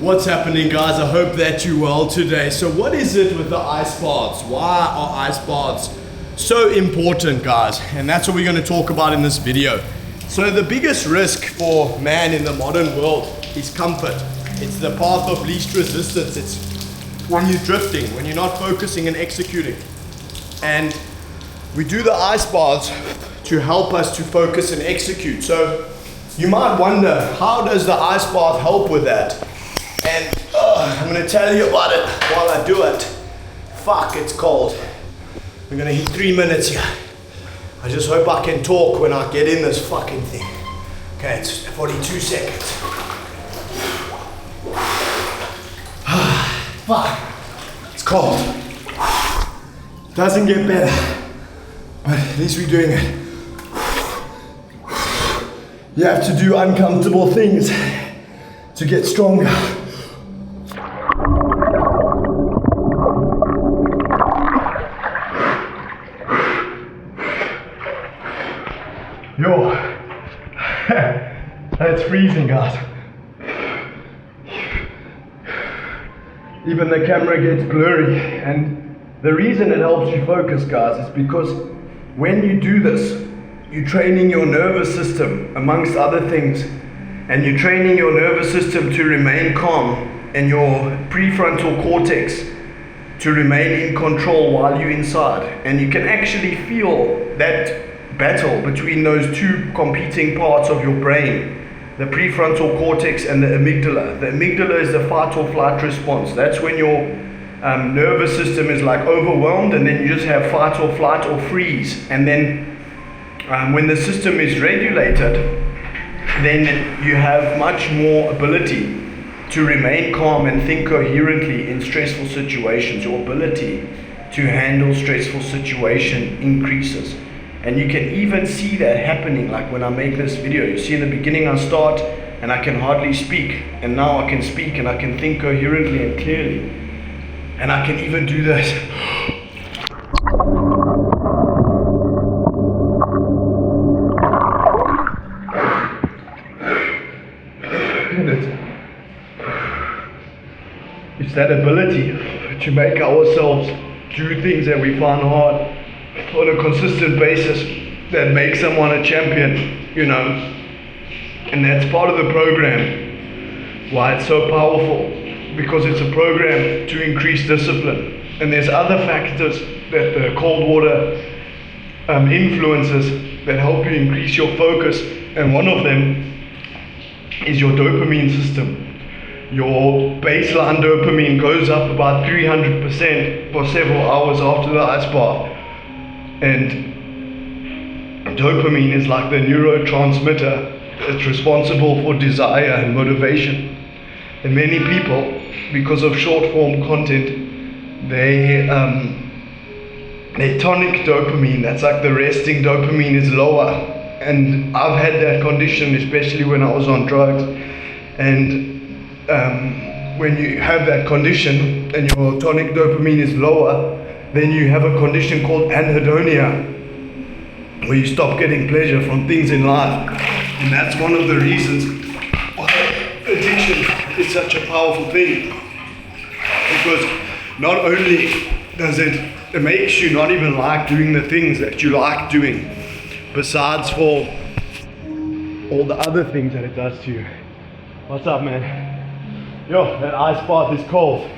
What's happening, guys? I hope that you're well today. So what is it with the ice baths? Why are ice baths so important, guys? And that's what we're going to talk about in this video. So the biggest risk for man in the modern world is comfort. It's the path of least resistance. It's when you're drifting, when you're not focusing and executing. And we do the ice baths to help us to focus and execute. So you might wonder, how does the ice bath help with that? And I'm gonna tell you about it while I do it. Fuck, it's cold. We're gonna hit 3 minutes here. I just hope I can talk when I get in this fucking thing. Okay, it's 42 seconds. Fuck, it's cold. Doesn't get better, but at least we're doing it. You have to do uncomfortable things to get stronger. Yo, that's freezing, guys. Even the camera gets blurry, and the reason it helps you focus, guys, is because when you do this, you're training your nervous system, amongst other things, and you're training your nervous system to remain calm and your prefrontal cortex to remain in control while you're inside. And you can actually feel that battle between those two competing parts of your brain, the prefrontal cortex and the amygdala. The amygdala is the fight or flight response. That's when your nervous system is like overwhelmed, and then you just have fight or flight or freeze. And then when the system is regulated, then you have much more ability to remain calm and think coherently in stressful situations. Your ability to handle stressful situation increases. And you can even see that happening, like when I make this video. You see in the beginning I start and I can hardly speak, and now I can speak and I can think coherently and clearly. And I can even do this. It's that ability to make ourselves do things that we find hard on a consistent basis that makes someone a champion, you know. And that's part of the program. Why it's so powerful, because it's a program to increase discipline. And there's other factors that the cold water influences that help you increase your focus, and one of them is your dopamine system. Your baseline dopamine goes up about 300% for several hours after the ice bath. And dopamine is like the neurotransmitter that's responsible for desire and motivation. And many people, because of short form content, their tonic dopamine, that's like the resting dopamine, is lower. And I've had that condition, especially when I was on drugs. And when you have that condition and your tonic dopamine is lower, then you have a condition called anhedonia, where you stop getting pleasure from things in life. And that's one of the reasons why addiction is such a powerful thing. Because not only does it makes you not even like doing the things that you like doing, besides for all the other things that it does to you. What's up, man? Yo, that ice bath is cold.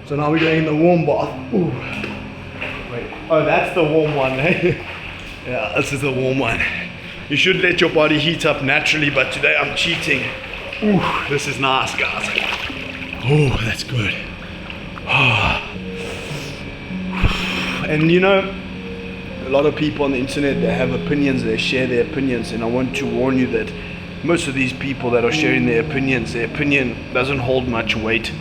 So now we're going in the warm bath. Ooh. Wait. Oh, that's the warm one, eh? Yeah, this is the warm one. You should let your body heat up naturally, but today I'm cheating. Ooh, this is nice, guys. Oh, that's good. And you know, a lot of people on the internet, they have opinions, they share their opinions, and I want to warn you that most of these people that are sharing their opinion doesn't hold much weight.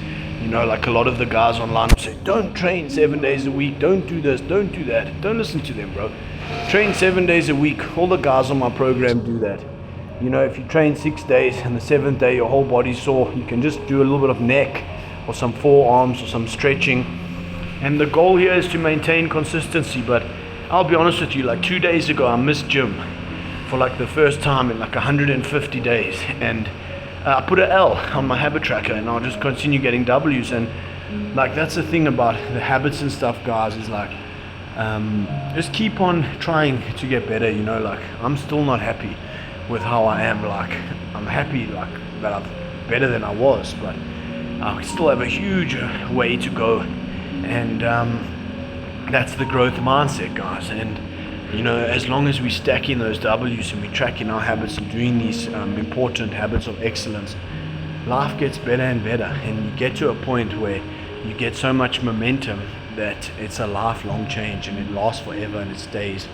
You know, like a lot of the guys online will say, don't train 7 days a week, don't do this, don't do that. Don't listen to them, bro. Train 7 days a week. All the guys on my program do that. You know, if you train 6 days and the 7th day your whole body's sore, you can just do a little bit of neck or some forearms or some stretching. And the goal here is to maintain consistency. But I'll be honest with you, like 2 days ago I missed gym for like the first time in like 150 days, and I put an L on my habit tracker, and I'll just continue getting W's. And like that's the thing about the habits and stuff, guys, is like just keep on trying to get better. You know, like I'm still not happy with how I am. Like I'm happy like that I'm better than I was, but I still have a huge way to go. And that's the growth mindset, guys. And you know, as long as we stack in those W's and we track in our habits and doing these important habits of excellence, life gets better and better, and you get to a point where you get so much momentum that it's a lifelong change, and it lasts forever and it stays,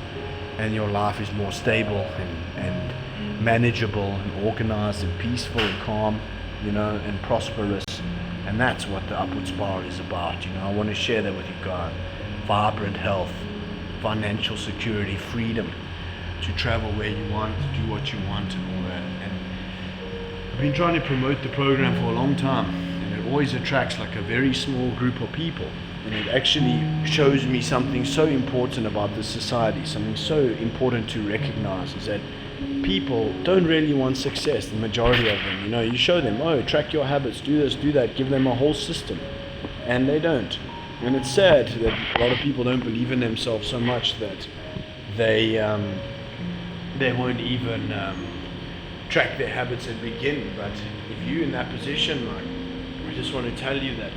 and your life is more stable and manageable and organized and peaceful and calm, you know, and prosperous. And that's what the Upward Spiral is about. You know, I want to share that with you guys. Vibrant health, financial security, freedom to travel where you want, to do what you want, and all that. And I've been trying to promote the program for a long time, and it always attracts like a very small group of people. And it actually shows me something so important about this society, something so important to recognize, is that people don't really want success, the majority of them. You know, you show them, oh, track your habits, do this, do that, give them a whole system, and they don't. And it's sad that a lot of people don't believe in themselves so much that they won't even track their habits and begin. But if you're in that position, like, I just want to tell you that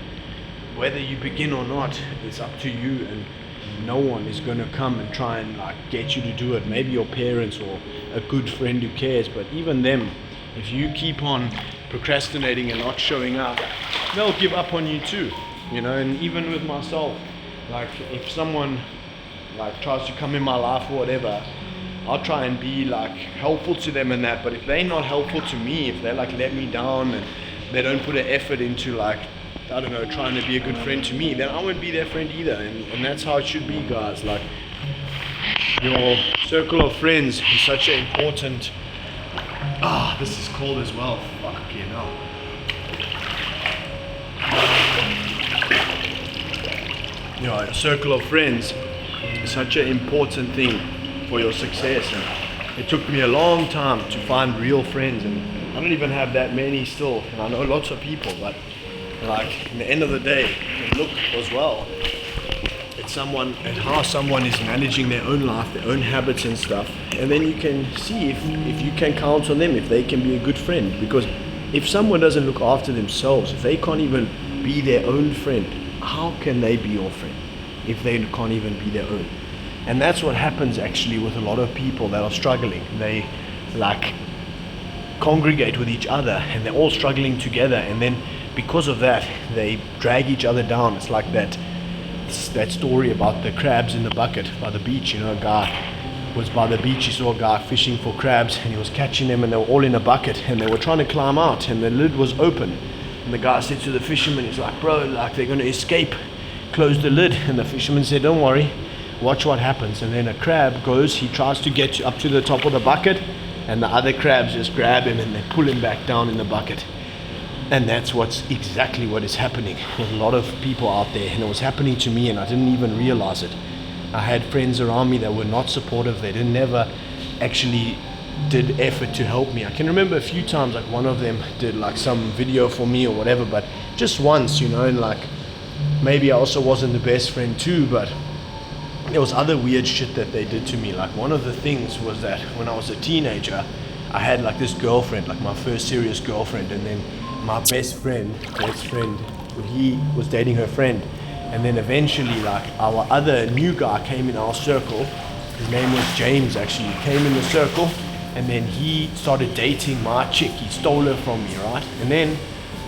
whether you begin or not, it's up to you, and no one is going to come and try and like get you to do it. Maybe your parents or a good friend who cares, but even them, if you keep on procrastinating and not showing up, they'll give up on you too. You know, and even with myself, like if someone like tries to come in my life or whatever, I'll try and be like helpful to them in that. But if they're not helpful to me, if they like let me down and they don't put an effort into like, I don't know, trying to be a good friend to me, then I won't be their friend either. And that's how it should be, guys. Like your circle of friends is such an important. This is cold as well. Fuck you know. You know, a circle of friends is such an important thing for your success, and it took me a long time to find real friends, and I don't even have that many still, and I know lots of people, but like in the end of the day, look as well, it's someone and how someone is managing their own life, their own habits and stuff, and then you can see if you can count on them, if they can be a good friend. Because if someone doesn't look after themselves, if they can't even be their own friend, how can they be your friend if they can't even be their own? And that's what happens actually with a lot of people that are struggling. They like congregate with each other and they're all struggling together, and then because of that they drag each other down. It's like that story about the crabs in the bucket by the beach. You know, a guy was by the beach, he saw a guy fishing for crabs and he was catching them, and they were all in a bucket and they were trying to climb out, and the lid was open. And the guy said to the fisherman, he's like, bro, like they're going to escape, close the lid. And the fisherman said, don't worry, watch what happens. And then a crab goes, he tries to get up to the top of the bucket, and the other crabs just grab him and they pull him back down in the bucket. And that's exactly what is happening with a lot of people out there. And it was happening to me and I didn't even realize it. I had friends around me that were not supportive. They never actually did effort to help me. I can remember a few times, like one of them did like some video for me or whatever, but just once, you know, and like maybe I also wasn't the best friend too, but there was other weird shit that they did to me. Like one of the things was that when I was a teenager, I had like this girlfriend, like my first serious girlfriend, and then my best friend, he was dating her friend, and then eventually like our other new guy came in our circle. His name was James actually. He came in the circle, and then he started dating my chick. He stole her from me, right? And then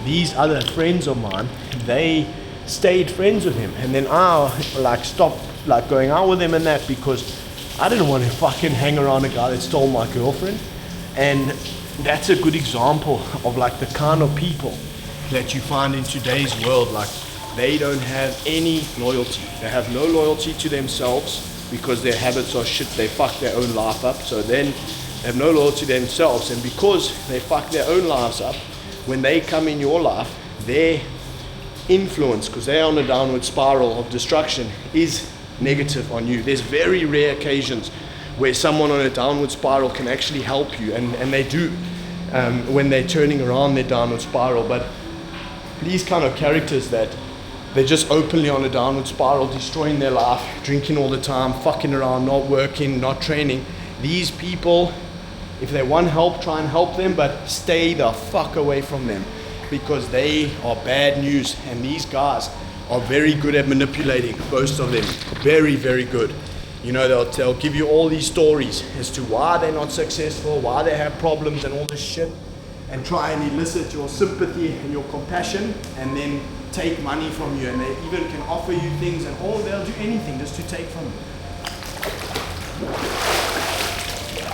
these other friends of mine, they stayed friends with him, and then I like stopped like going out with him and that, because I didn't want to fucking hang around a guy that stole my girlfriend. And that's a good example of like the kind of people that you find in today's world. Like they don't have any loyalty. They have no loyalty to themselves because their habits are shit. They fuck their own life up. So then they have no loyalty to themselves, and because they fuck their own lives up, when they come in your life, their influence, because they're on a downward spiral of destruction, is negative on you. There's very rare occasions where someone on a downward spiral can actually help you, and they do. when they're turning around their downward spiral. But these kind of characters that they're just openly on a downward spiral, destroying their life, drinking all the time, fucking around, not working, not training. These people, if they want help, try and help them, but stay the fuck away from them, because they are bad news. And these guys are very good at manipulating, most of them. Very, very good. You know, they'll give you all these stories as to why they're not successful, why they have problems and all this shit, and try and elicit your sympathy and your compassion, and then take money from you. And they even can offer you things, and they'll do anything just to take from you.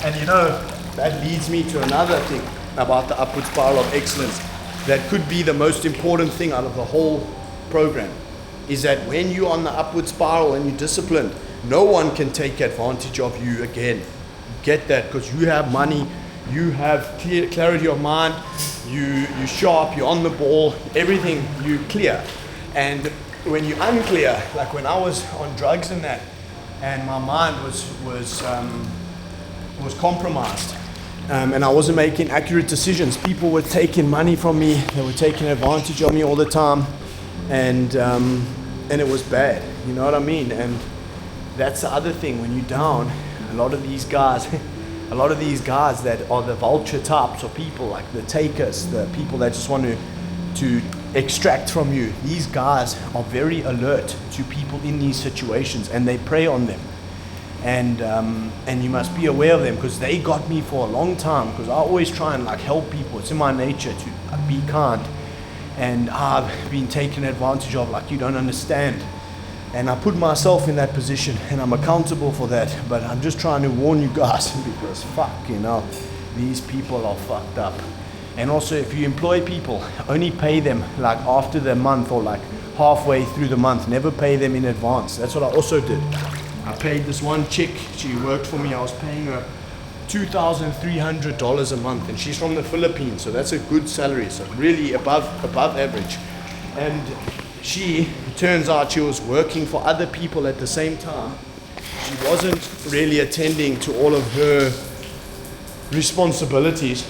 And you know, that leads me to another thing about the upward spiral of excellence that could be the most important thing out of the whole program, is that when you're on the upward spiral and you're disciplined, no one can take advantage of you again. Get that? Because you have money, you have clarity of mind, you're sharp, you're on the ball, everything, you clear. And when you're unclear, like when I was on drugs and that, and my mind was compromised, and I wasn't making accurate decisions. People were taking money from me, they were taking advantage of me all the time, and it was bad, you know what I mean? And that's the other thing, when you're down, a lot of these guys that are the vulture types of people, like the takers, the people that just want to extract from you, these guys are very alert to people in these situations, and they prey on them. And you must be aware of them, because they got me for a long time, because I always try and like help people. It's in my nature to be kind, and I've been taken advantage of like you don't understand. And I put myself in that position, and I'm accountable for that. But I'm just trying to warn you guys, because fuck, you know, these people are fucked up. And also, if you employ people, only pay them like after the month, or like halfway through the month. Never pay them in advance. That's what I also did. I paid this one chick, she worked for me, I was paying her $2,300 a month, and she's from the Philippines, so that's a good salary, so really above average. And she, turns out she was working for other people at the same time. She wasn't really attending to all of her responsibilities,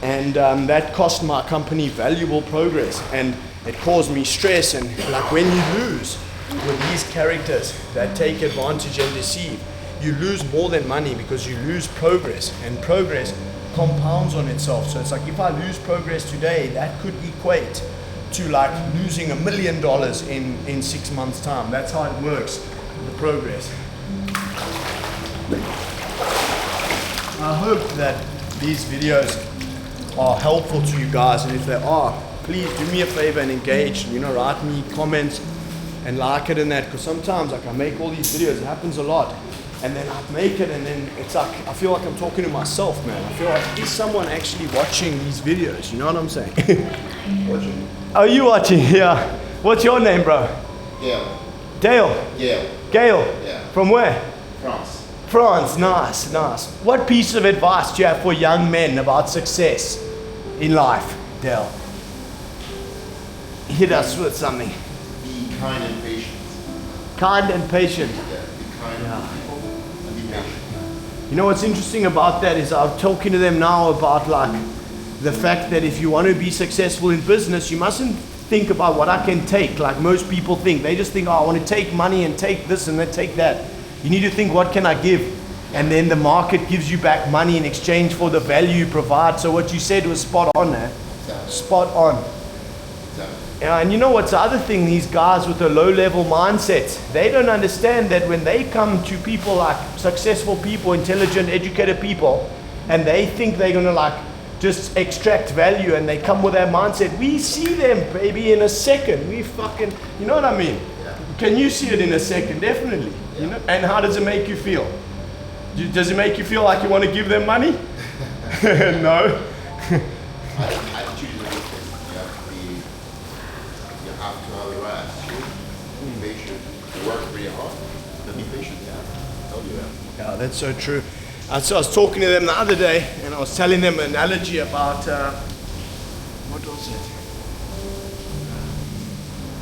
and that cost my company valuable progress, and it caused me stress. And like when you lose with these characters that take advantage and deceive, you lose more than money, because you lose progress, and progress compounds on itself. So it's like, if I lose progress today, that could equate to like losing $1 million in 6 months time. That's how it works, the progress. I hope that these videos are helpful to you guys, and if they are, please do me a favor and engage, you know, write me comments and like it and that, because sometimes like I make all these videos, it happens a lot, and then I make it, and then it's like I feel like I'm talking to myself, man. I feel like, is someone actually watching these videos? You know what I'm saying? Watching. Are you watching? Yeah. What's your name, bro? Gail. Dale. Gail. Gail. Yeah. From where? France. France. Nice, nice. What piece of advice do you have for young men about success in life, Dale? Hit us with something. Be kind and patient. Kind and patient. Yeah. Be kind to people and be patient. You know what's interesting about that is I'm talking to them now about like the fact that if you want to be successful in business, you mustn't think about what I can take like most people think. They just think, oh, I want to take money and take this and then take that. You need to think, what can I give? And then the market gives you back money in exchange for the value you provide. So what you said was spot on, eh? Exactly. Spot on. Exactly. Yeah, and you know what's the other thing? These guys with a low-level mindset, they don't understand that when they come to people like successful people, intelligent, educated people, and they think they're going to like just extract value, and they come with that mindset, we see them, baby, in a second. We fucking, you know what I mean? Yeah. Can you see it in a second? Definitely. Yeah. You know? And how does it make you feel? Does it make you feel like you want to give them money? No. Attitude is a good thing. You have to have the right attitude. Be patient. Work really hard. But be patient. Yeah. I'll do that. Yeah, that's so true. So I was talking to them the other day, and I was telling them an analogy about, what was it?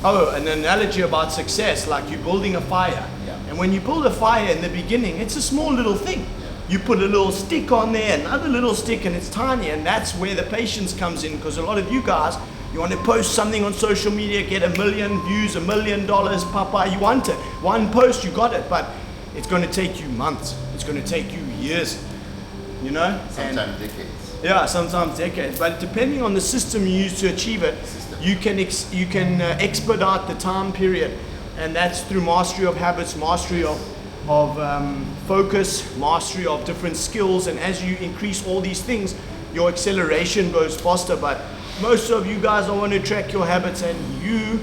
Oh, an analogy about success, like you're building a fire. Yeah. And when you build a fire in the beginning, it's a small little thing. Yeah. You put a little stick on there, another little stick, and it's tiny, and that's where the patience comes in, because a lot of you guys, you want to post something on social media, get 1 million views, $1 million, papa, you want it. One post, you got it, but it's going to take you months. It's going to take you years, you know? Sometimes decades. Yeah, sometimes decades. But depending on the system you use to achieve it, you can expedite the time period, and that's through mastery of habits, mastery of focus, mastery of different skills. And as you increase all these things, your acceleration goes faster. But most of you guys don't want to track your habits, and you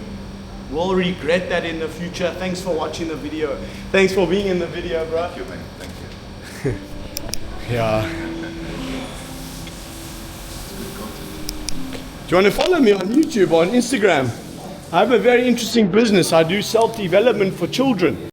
will regret that in the future. Thanks for watching the video. Thanks for being in the video, bro. Thank you, man. Thank you. Yeah. Do you want to follow me on YouTube, on Instagram? I have a very interesting business. I do self-development for children.